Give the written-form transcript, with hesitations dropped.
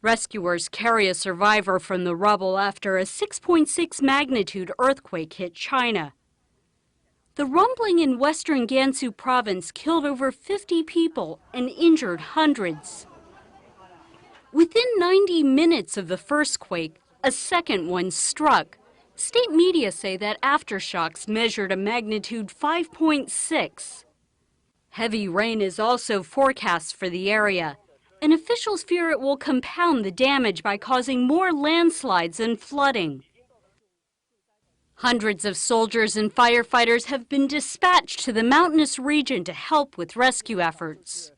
Rescuers carry a survivor from the rubble after a 6.6 magnitude earthquake hit China. The rumbling in western Gansu province killed over 50 people and injured hundreds. Within 90 minutes of the first quake, a second one struck. State media say that aftershocks measured a magnitude 5.6. Heavy rain is also forecast for the area, and officials fear it will compound the damage by causing more landslides and flooding. Hundreds of soldiers and firefighters have been dispatched to the mountainous region to help with rescue efforts.